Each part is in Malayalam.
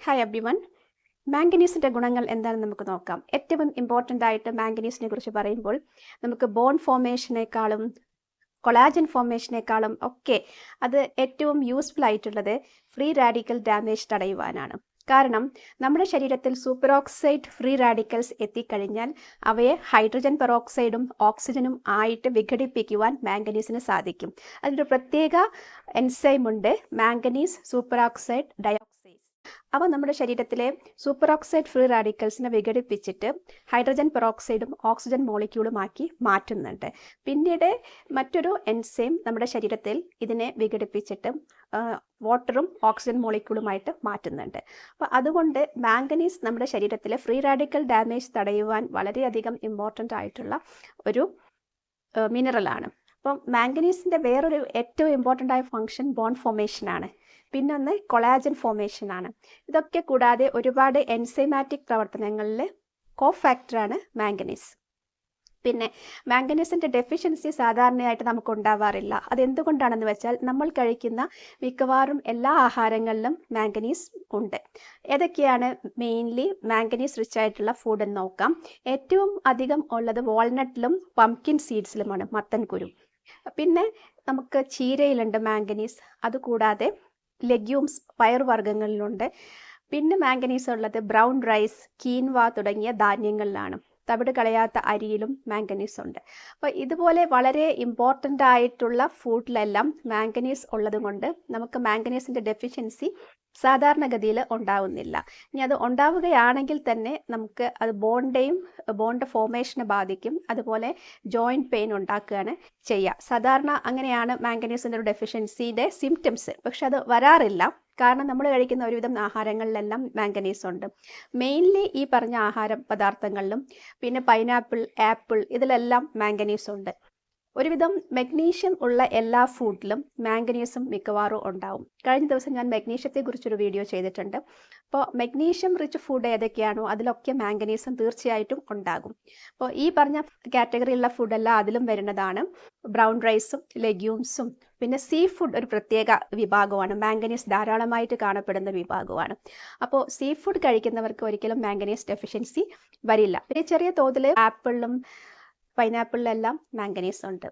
Hi everyone. മാംഗനീസിൻ്റെ ഗുണങ്ങൾ എന്താണെന്ന് നമുക്ക് നോക്കാം. ഏറ്റവും ഇമ്പോർട്ടൻ്റ് ആയിട്ട് മാംഗനീസിനെ കുറിച്ച് പറയുമ്പോൾ നമുക്ക് ബോൺ ഫോർമേഷനേക്കാളും കൊളാജൻ ഫോർമേഷനേക്കാളും ഒക്കെ അത് ഏറ്റവും യൂസ്ഫുൾ ആയിട്ടുള്ളത് ഫ്രീ റാഡിക്കൽ ഡാമേജ് തടയുവാനാണ്. കാരണം നമ്മുടെ ശരീരത്തിൽ സൂപ്പർ ഓക്സൈഡ് ഫ്രീ റാഡിക്കൽസ് എത്തിക്കഴിഞ്ഞാൽ അവയെ ഹൈഡ്രജൻ പെറോക്സൈഡും ഓക്സിജനും ആയിട്ട് വിഘടിപ്പിക്കുവാൻ മാംഗനീസിന് സാധിക്കും. അതിൻ്റെ പ്രത്യേക എൻസൈം ഉണ്ട്, മാംഗനീസ് സൂപ്പർ ഓക്സൈഡ് ഡയോക്സൈഡ്. അവ നമ്മുടെ ശരീരത്തിലെ സൂപ്പർ ഓക്സൈഡ് ഫ്രീ റാഡിക്കൽസിനെ വിഘടിപ്പിച്ചിട്ട് ഹൈഡ്രജൻ പെറോക്സൈഡും ഓക്സിജൻ മോളിക്യൂളുമാക്കി മാറ്റുന്നുണ്ട്. പിന്നീട് മറ്റൊരു എൻസൈം നമ്മുടെ ശരീരത്തിൽ ഇതിനെ വിഘടിപ്പിച്ചിട്ട് വാട്ടറും ഓക്സിജൻ മോളിക്യൂളുമായിട്ട് മാറ്റുന്നുണ്ട്. അപ്പോൾ അതുകൊണ്ട് മാംഗനീസ് നമ്മുടെ ശരീരത്തിലെ ഫ്രീ റാഡിക്കൽ ഡാമേജ് തടയുവാൻ വളരെയധികം ഇമ്പോർട്ടൻ്റ് ആയിട്ടുള്ള ഒരു മിനറലാണ്. അപ്പം മാംഗനീസിൻ്റെ വേറൊരു ഏറ്റവും ഇമ്പോർട്ടൻ്റ് ആയ ഫങ്ഷൻ ബോൺ ഫോർമേഷനാണ്. പിന്നൊന്ന് കൊളാജൻ ഫോർമേഷനാണ്. ഇതൊക്കെ കൂടാതെ ഒരുപാട് എൻസൈമാറ്റിക് പ്രവർത്തനങ്ങളിൽ കോഫാക്ടറാണ് മാംഗനീസ്. പിന്നെ മാംഗനീസിൻ്റെ ഡെഫിഷ്യൻസി സാധാരണയായിട്ട് നമുക്ക് ഉണ്ടാവാറില്ല. അതെന്തുകൊണ്ടാണെന്ന് വെച്ചാൽ നമ്മൾ കഴിക്കുന്ന മിക്കവാറും എല്ലാ ആഹാരങ്ങളിലും മാംഗനീസ് ഉണ്ട്. ഏതൊക്കെയാണ് മെയിൻലി മാംഗനീസ് റിച്ച് ആയിട്ടുള്ള ഫുഡ് എന്ന് നോക്കാം. ഏറ്റവും അധികം ഉള്ളത് വാൾനട്ടിലും പംകിൻ സീഡ്സിലുമാണ്, മത്തൻ കുരു. പിന്നെ നമുക്ക് ചീരയിലുണ്ട് മാംഗനീസ്. അതുകൂടാതെ ലെഗ്യൂംസ് പയറുവർഗ്ഗങ്ങളിലുണ്ട്. പിന്നെ മാംഗനീസ് ഉള്ളത് ബ്രൗൺ റൈസ്, കീൻവ തുടങ്ങിയ ധാന്യങ്ങളിലാണ്. തവിട് കളയാത്ത അരിയിലും മാംഗനീസ് ഉണ്ട്. അപ്പോൾ ഇതുപോലെ വളരെ ഇമ്പോർട്ടൻ്റ് ആയിട്ടുള്ള ഫുഡിലെല്ലാം മാംഗനീസ് ഉള്ളത് കൊണ്ട് നമുക്ക് മാംഗനീസിൻ്റെ ഡെഫിഷ്യൻസി സാധാരണഗതിയിൽ ഉണ്ടാവുന്നില്ല. ഇനി അത് ഉണ്ടാവുകയാണെങ്കിൽ തന്നെ നമുക്ക് അത് ബോണിൻ്റെ ഫോർമേഷനെ ബാധിക്കും. അതുപോലെ ജോയിൻറ്റ് പെയിൻ ഉണ്ടാക്കുകയാണ് ചെയ്യുക. സാധാരണ അങ്ങനെയാണ് മാംഗനീസിൻ്റെ ഒരു ഡെഫിഷ്യൻസിയുടെ സിംറ്റംസ്. പക്ഷെ അത് വരാറില്ല, കാരണം നമ്മൾ കഴിക്കുന്ന ഒരുവിധം ആഹാരങ്ങളിലെല്ലാം മാംഗനീസ് ഉണ്ട്. മെയിൻലി ഈ പറഞ്ഞ ആഹാര പദാർത്ഥങ്ങളിലും പിന്നെ പൈനാപ്പിൾ, ആപ്പിൾ ഇതിലെല്ലാം മാംഗനീസ് ഉണ്ട്. ഒരുവിധം മെഗ്നീഷ്യം ഉള്ള എല്ലാ ഫുഡിലും മാംഗനീസും മിക്കവാറും ഉണ്ടാവും. കഴിഞ്ഞ ദിവസം ഞാൻ മെഗ്നീഷ്യത്തെക്കുറിച്ചൊരു വീഡിയോ ചെയ്തിട്ടുണ്ട്. അപ്പോൾ മെഗ്നീഷ്യം റിച്ച് ഫുഡ് ഏതൊക്കെയാണോ അതിലൊക്കെ മാംഗനീസും തീർച്ചയായിട്ടും ഉണ്ടാകും. അപ്പോൾ ഈ പറഞ്ഞ കാറ്റഗറിയുള്ള ഫുഡെല്ലാം അതിലും വരുന്നതാണ്. ബ്രൗൺ റൈസും ലെഗ്യൂംസും പിന്നെ സീ ഫുഡ് ഒരു പ്രത്യേക വിഭാഗമാണ്, മാംഗനീസ് ധാരാളമായിട്ട് കാണപ്പെടുന്ന വിഭാഗമാണ്. അപ്പോൾ സീ ഫുഡ് കഴിക്കുന്നവർക്ക് ഒരിക്കലും മാംഗനീസ് ഡെഫിഷ്യൻസി വരില്ല. പിന്നെ ചെറിയ തോതിൽ ആപ്പിളിലും പൈനാപ്പിളിലെല്ലാം മാംഗനീസ് ഉണ്ട്.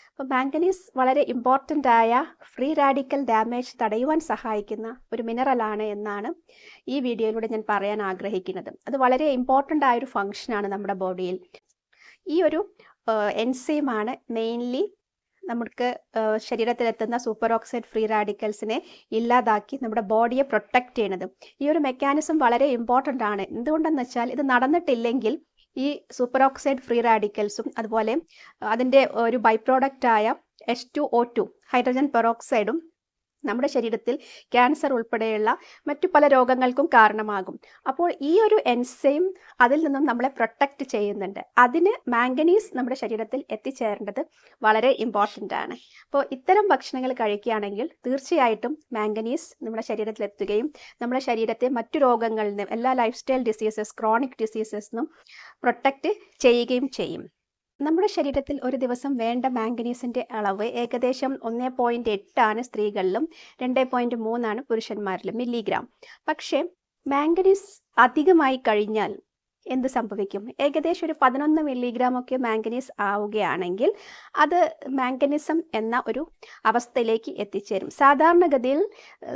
അപ്പോൾ മാംഗനീസ് വളരെ ഇമ്പോർട്ടൻ്റ് ആയ ഫ്രീ റാഡിക്കൽ ഡാമേജ് തടയുവാൻ സഹായിക്കുന്ന ഒരു മിനറലാണ് എന്നാണ് ഈ വീഡിയോയിലൂടെ ഞാൻ പറയാൻ ആഗ്രഹിക്കുന്നത്. അത് വളരെ ഇമ്പോർട്ടൻ്റ് ആയൊരു ഫങ്ഷനാണ് നമ്മുടെ ബോഡിയിൽ. ഈ ഒരു എൻസൈമാണ് മെയിൻലി നമുക്ക് ശരീരത്തിലെത്തുന്ന സൂപ്പർ ഓക്സൈഡ് ഫ്രീ റാഡിക്കൽസിനെ ഇല്ലാതാക്കി നമ്മുടെ ബോഡിയെ പ്രൊട്ടക്റ്റ് ചെയ്യുന്നത്. ഈ ഒരു മെക്കാനിസം വളരെ ഇമ്പോർട്ടൻ്റ് ആണ്. എന്തുകൊണ്ടെന്ന് വെച്ചാൽ ഇത് നടന്നിട്ടില്ലെങ്കിൽ ഈ സൂപ്പർ ഓക്സൈഡ് ഫ്രീ റാഡിക്കൽസും അതുപോലെ അതിൻ്റെ ഒരു ബൈ പ്രോഡക്റ്റായ H2O2 ഹൈഡ്രജൻ പെറോക്സൈഡും നമ്മുടെ ശരീരത്തിൽ ക്യാൻസർ ഉൾപ്പെടെയുള്ള മറ്റു പല രോഗങ്ങൾക്കും കാരണമാകും. അപ്പോൾ ഈ ഒരു എൻസൈം അതിൽ നിന്നും നമ്മളെ പ്രൊട്ടക്റ്റ് ചെയ്യുന്നുണ്ട്. അതിന് മാംഗനീസ് നമ്മുടെ ശരീരത്തിൽ എത്തിച്ചേരേണ്ടത് വളരെ ഇമ്പോർട്ടൻ്റ് ആണ്. അപ്പോൾ ഇത്തരം ഭക്ഷണങ്ങൾ കഴിക്കുകയാണെങ്കിൽ തീർച്ചയായിട്ടും മാംഗനീസ് നമ്മുടെ ശരീരത്തിൽ എത്തുകയും നമ്മുടെ ശരീരത്തെ മറ്റു രോഗങ്ങളിൽ നിന്നും, എല്ലാ ലൈഫ് സ്റ്റൈൽ ഡിസീസസ്, ക്രോണിക് ഡിസീസസിനും പ്രൊട്ടക്റ്റ് ചെയ്യുകയും ചെയ്യും. നമ്മുടെ ശരീരത്തിൽ ഒരു ദിവസം വേണ്ട മാംഗനീസിൻ്റെ അളവ് ഏകദേശം 1.8 ആണ് സ്ത്രീകളിലും 2.3 ആണ് പുരുഷന്മാരിലും മില്ലിഗ്രാം. പക്ഷേ മാംഗനീസ് അധികമായി കഴിഞ്ഞാൽ എന്ത് സംഭവിക്കും? ഏകദേശം ഒരു 11 മില്ലിഗ്രാം ഒക്കെ മാംഗനീസ് ആവുകയാണെങ്കിൽ അത് മാംഗനീസം എന്ന ഒരു അവസ്ഥയിലേക്ക് എത്തിച്ചേരും. സാധാരണഗതിയിൽ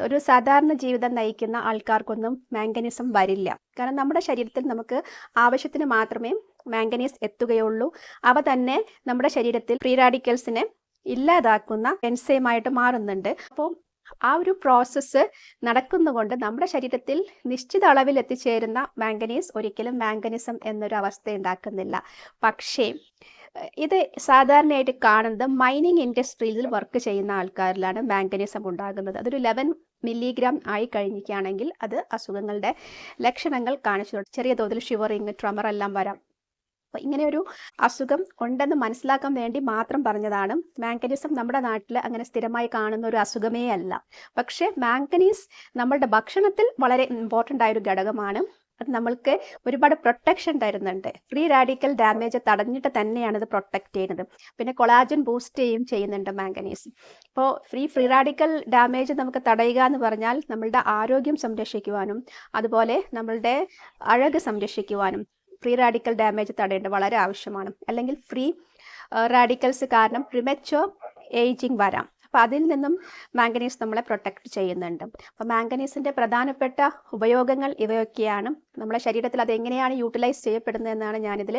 ഒരു സാധാരണ ജീവിതം നയിക്കുന്ന ആൾക്കാർക്കൊന്നും മാംഗനീസം വരില്ല. കാരണം നമ്മുടെ ശരീരത്തിൽ നമുക്ക് ആവശ്യത്തിന് മാത്രമേ മാംഗനീസ് എത്തുകയുള്ളൂ. അവ തന്നെ നമ്മുടെ ശരീരത്തിൽ ഫ്രീ റാഡിക്കൽസിനെ ഇല്ലാതാക്കുന്ന എൻസൈമായിട്ട് മാറുന്നുണ്ട്. അപ്പോൾ ആ ഒരു പ്രോസസ്സ് നടക്കുന്നതുകൊണ്ട് നമ്മുടെ ശരീരത്തിൽ നിശ്ചിത അളവിൽ എത്തിച്ചേരുന്ന മാംഗനീസ് ഒരിക്കലും മാംഗനീസം എന്നൊരു അവസ്ഥ ഉണ്ടാക്കുന്നില്ല. പക്ഷേ ഇത് സാധാരണയായിട്ട് കാണുന്നത് മൈനിങ് ഇൻഡസ്ട്രിയിൽ വർക്ക് ചെയ്യുന്ന ആൾക്കാരിലാണ് മാംഗനീസം ഉണ്ടാകുന്നത്. അതൊരു 11 മില്ലിഗ്രാം ആയി കഴിഞ്ഞിരിക്കുകയാണെങ്കിൽ അത് അസുഖങ്ങളുടെ ലക്ഷണങ്ങൾ കാണിച്ചു. ചെറിയ തോതിൽ ഷിവറിങ്, ട്രമർ എല്ലാം വരാം. അപ്പോൾ ഇങ്ങനെ ഒരു അസുഖം ഉണ്ടെന്ന് മനസ്സിലാക്കാൻ വേണ്ടി മാത്രം പറഞ്ഞതാണ്. മാംഗനീസം നമ്മുടെ നാട്ടിൽ അങ്ങനെ സ്ഥിരമായി കാണുന്ന ഒരു അസുഖമേ അല്ല. പക്ഷേ മാംഗനീസ് നമ്മളുടെ ഭക്ഷണത്തിൽ വളരെ ഇമ്പോർട്ടൻ്റ് ആയൊരു ഘടകമാണ്. അത് നമ്മൾക്ക് ഒരുപാട് പ്രൊട്ടക്ഷൻ തരുന്നുണ്ട്. ഫ്രീ റാഡിക്കൽ ഡാമേജ് തടഞ്ഞിട്ട് തന്നെയാണ് ഇത് പ്രൊട്ടക്ട് ചെയ്യുന്നത്. പിന്നെ കൊളാജൻ ബൂസ്റ്റ് ചെയ്യുന്നുണ്ട് മാംഗനീസ്. ഇപ്പോൾ ഫ്രീ റാഡിക്കൽ ഡാമേജ് നമുക്ക് തടയുക എന്ന് പറഞ്ഞാൽ നമ്മളുടെ ആരോഗ്യം സംരക്ഷിക്കുവാനും അതുപോലെ നമ്മളുടെ അഴക് സംരക്ഷിക്കുവാനും ഫ്രീ റാഡിക്കൽ ഡാമേജ് തടയേണ്ടത് വളരെ ആവശ്യമാണ്. അല്ലെങ്കിൽ ഫ്രീ റാഡിക്കൽസ് കാരണം പ്രിമച്വർ ഏജിങ് വരാം. അപ്പോൾ അതിൽ നിന്നും മാംഗനീസ് നമ്മളെ പ്രൊട്ടക്ട് ചെയ്യുന്നുണ്ട്. അപ്പോൾ മാംഗനീസിൻ്റെ പ്രധാനപ്പെട്ട ഉപയോഗങ്ങൾ ഇവയൊക്കെയാണ്. നമ്മളെ ശരീരത്തിൽ അത് എങ്ങനെയാണ് യൂട്ടിലൈസ് ചെയ്യപ്പെടുന്നതെന്നാണ് ഞാനിതിൽ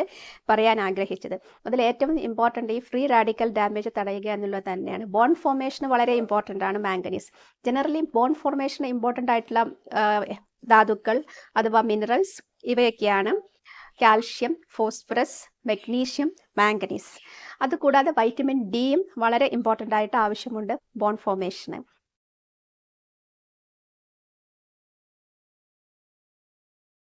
പറയാൻ ആഗ്രഹിച്ചത്. അതിൽ ഏറ്റവും ഇമ്പോർട്ടൻ്റ് ഈ ഫ്രീ റാഡിക്കൽ ഡാമേജ് തടയുക എന്നുള്ളത് തന്നെയാണ്. ബോൺ ഫോർമേഷന് വളരെ ഇമ്പോർട്ടൻ്റ് ആണ് മാംഗനീസ്. ജനറലി ബോൺ ഫോർമേഷന് ഇമ്പോർട്ടൻ്റ് ആയിട്ടുള്ള ധാതുക്കൾ അഥവാ മിനറൽസ് ഇവയൊക്കെയാണ് കാൽഷ്യം, ഫോസ്ഫറസ്, മെഗ്നീഷ്യം, മാംഗനീസ്. അതുകൂടാതെ വൈറ്റമിൻ ഡിയും വളരെ ഇമ്പോർട്ടൻ്റ് ആയിട്ട് ആവശ്യമുണ്ട് ബോൺ ഫോർമേഷന്.